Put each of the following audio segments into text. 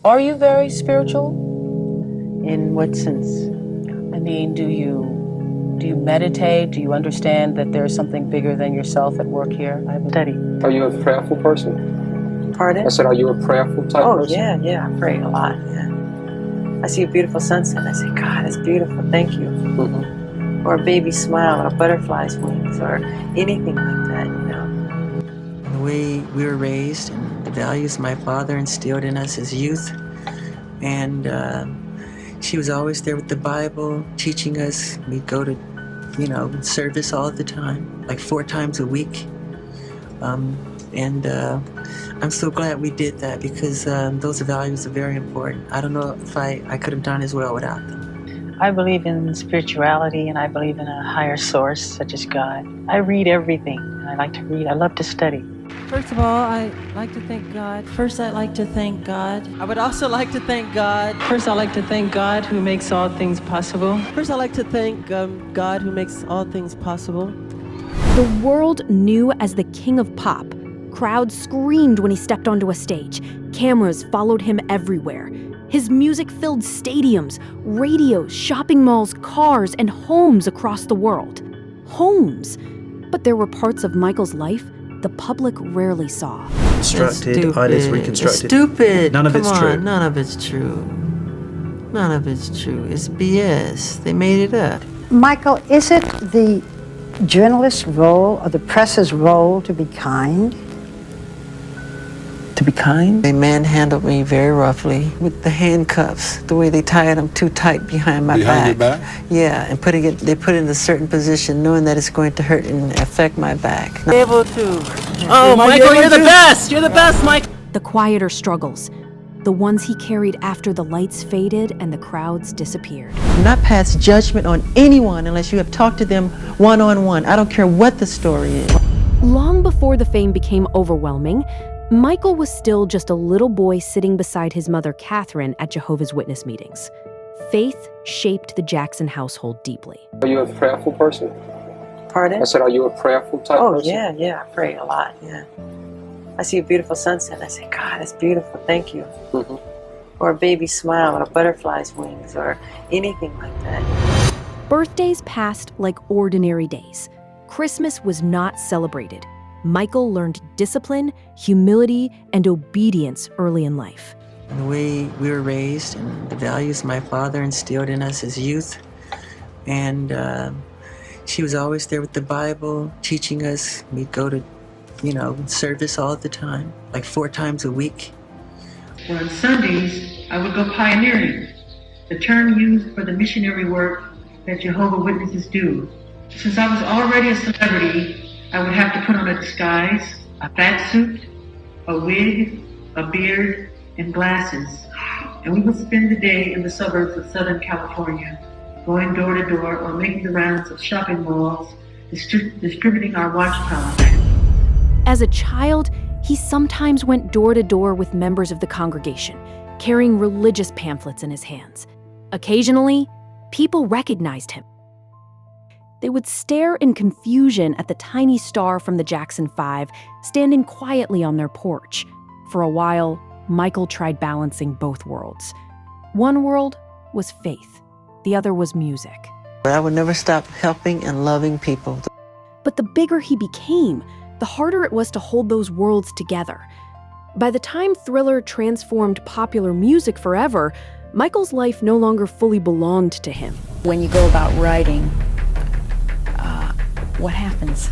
Are you very spiritual? In what sense? I mean, do you meditate? Do you understand that there's something bigger than yourself at work here? I study. Are you a prayerful person? Pardon? I said, are you a prayerful type person? Yeah, I pray a lot, yeah. I see a beautiful sunset, I say, God, it's beautiful, thank you. Mm-hmm. Or a baby smile, or a butterfly's wings, or anything like that, you know. The way we were raised, and the values my father instilled in us as youth, and she was always there with the Bible, teaching us. We'd go to, service all the time, like 4 times a week. I'm so glad we did that because those values are very important. I don't know if I could have done as well without them. I believe in spirituality, and I believe in a higher source such as God. I read everything. I like to read. I love to study. First of all, I like to thank God. First, I'd like to thank God. I would also like to thank God. First, I'd like to thank God who makes all things possible. First, I'd like to thank God who makes all things possible. The world knew as the King of Pop. Crowds screamed when he stepped onto a stage. Cameras followed him everywhere. His music filled stadiums, radios, shopping malls, cars, and homes across the world. Homes. But there were parts of Michael's life the public rarely saw. Constructed, artists reconstructed. It's stupid. None of it's true. None of it's true. None of it's true. It's BS. They made it up. Michael, is it the journalist's role or the press's role to be kind? To be kind? They manhandled me very roughly with the handcuffs, the way they tied them too tight behind my back. Behind your back? Yeah, and they put it in a certain position knowing that it's going to hurt and affect my back. Not able to. Oh, Michael, you're the best! You're the best, Mike! The quieter struggles. The ones he carried after the lights faded and the crowds disappeared. Do not pass judgment on anyone unless you have talked to them one-on-one. I don't care what the story is. Long before the fame became overwhelming, Michael was still just a little boy sitting beside his mother, Catherine, at Jehovah's Witness meetings. Faith shaped the Jackson household deeply. Are you a prayerful person? Pardon? I said, are you a prayerful type person? Yeah, I pray a lot, yeah. I see a beautiful sunset, I say, God, it's beautiful, thank you. Mm-hmm. Or a baby smile, or a butterfly's wings, or anything like that. Birthdays passed like ordinary days. Christmas was not celebrated. Michael learned discipline, humility, and obedience early in life. The way we were raised, and the values my father instilled in us as youth, and she was always there with the Bible, teaching us. We'd go to, service all the time, like 4 times a week. Well, on Sundays, I would go pioneering, the term used for the missionary work that Jehovah Witnesses do. Since I was already a celebrity, I would have to put on a disguise, a fat suit, a wig, a beard, and glasses. And we would spend the day in the suburbs of Southern California, going door to door or making the rounds of shopping malls, distributing our watchtower. As a child, he sometimes went door to door with members of the congregation, carrying religious pamphlets in his hands. Occasionally, people recognized him. They would stare in confusion at the tiny star from the Jackson 5 standing quietly on their porch. For a while, Michael tried balancing both worlds. One world was faith. The other was music. I would never stop helping and loving people. But the bigger he became, the harder it was to hold those worlds together. By the time Thriller transformed popular music forever, Michael's life no longer fully belonged to him. When you go about writing, what happens?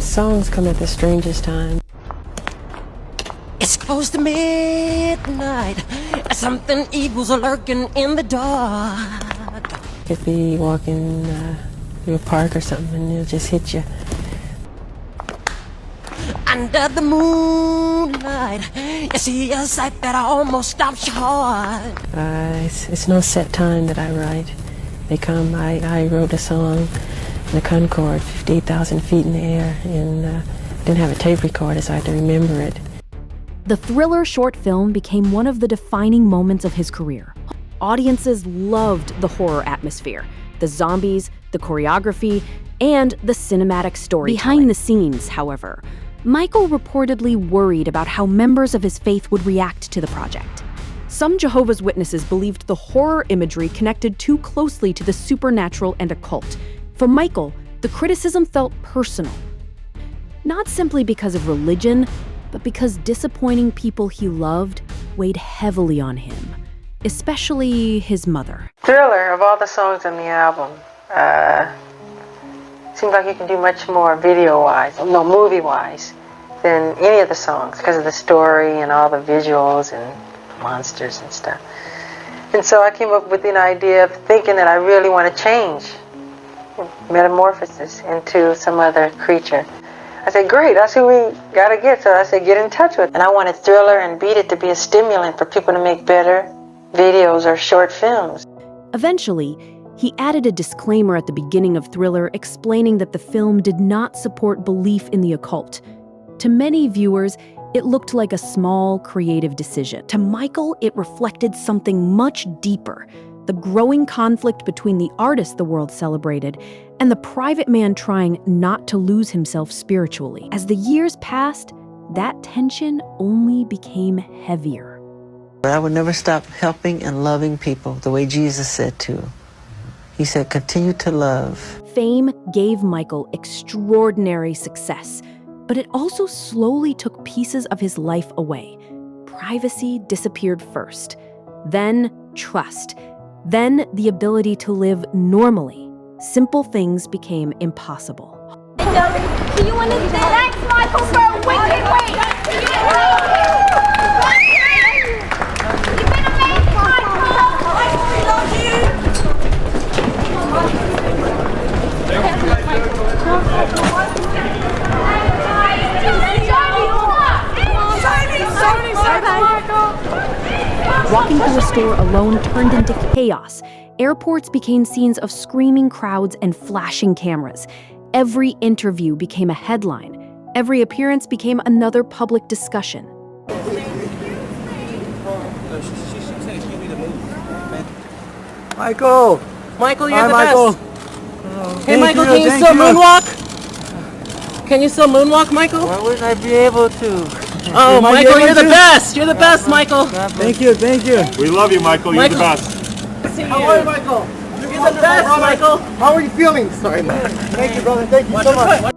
Songs come at the strangest time. It's close to midnight. Something evil's lurking in the dark. Could be walking through a park or something and it'll just hit you. Under the moonlight, you see a sight that almost stops your heart. It's no set time that I write. They come, I wrote a song in the Concorde, 58,000 feet in the air, and didn't have a tape recorder, so I had to remember it. The Thriller short film became one of the defining moments of his career. Audiences loved the horror atmosphere, the zombies, the choreography, and the cinematic story. Behind the scenes, however, Michael reportedly worried about how members of his faith would react to the project. Some Jehovah's Witnesses believed the horror imagery connected too closely to the supernatural and occult. For Michael, the criticism felt personal. Not simply because of religion, but because disappointing people he loved weighed heavily on him, especially his mother. Thriller, of all the songs on the album, seems like you can do much more movie-wise, than any of the songs because of the story and all the visuals and monsters and stuff. And so I came up with an idea of thinking that I really want to change, metamorphosis into some other creature. I said, great, that's who we got to get. So I said, get in touch with it. And I wanted Thriller and Beat It to be a stimulant for people to make better videos or short films. Eventually, he added a disclaimer at the beginning of Thriller explaining that the film did not support belief in the occult. To many viewers, it looked like a small creative decision. To Michael, it reflected something much deeper, the growing conflict between the artist the world celebrated and the private man trying not to lose himself spiritually. As the years passed, that tension only became heavier. I would never stop helping and loving people the way Jesus said to. He said, continue to love. Fame gave Michael extraordinary success, but it also slowly took pieces of his life away. Privacy disappeared first, then trust, then the ability to live normally. Simple things became impossible. Do you want to thank Michael for a wicked week? You've been amazing, Michael! We love you! Walking through a store alone turned into chaos. Airports became scenes of screaming crowds and flashing cameras. Every interview became a headline. Every appearance became another public discussion. Michael! Michael, you're Hi, the Michael. best. Hey, Michael, can you still moonwalk? Can you still moonwalk, Michael? Why wouldn't I be able to? Oh, Michael, you're the best. You're the best, Michael. Thank you, thank you. We love you, Michael. You're the best. How are you, Michael? You're the best, Michael. How are you feeling? Sorry, man. Thank you, brother. Thank you so much.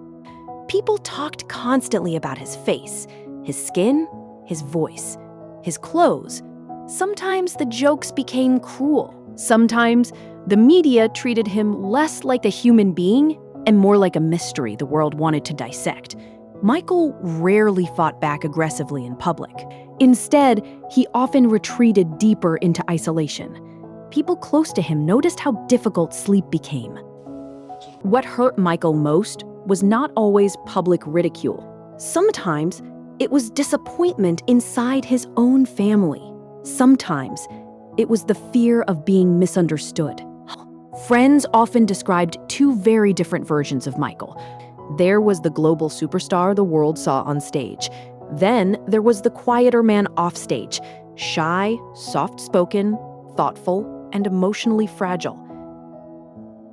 People talked constantly about his face, his skin, his voice, his clothes. Sometimes the jokes became cruel. Sometimes the media treated him less like a human being and more like a mystery the world wanted to dissect. Michael rarely fought back aggressively in public. Instead, he often retreated deeper into isolation. People close to him noticed how difficult sleep became. What hurt Michael most was not always public ridicule. Sometimes it was disappointment inside his own family. Sometimes it was the fear of being misunderstood. Friends often described two very different versions of Michael. There was the global superstar the world saw on stage. Then there was the quieter man offstage, shy, soft-spoken, thoughtful, and emotionally fragile.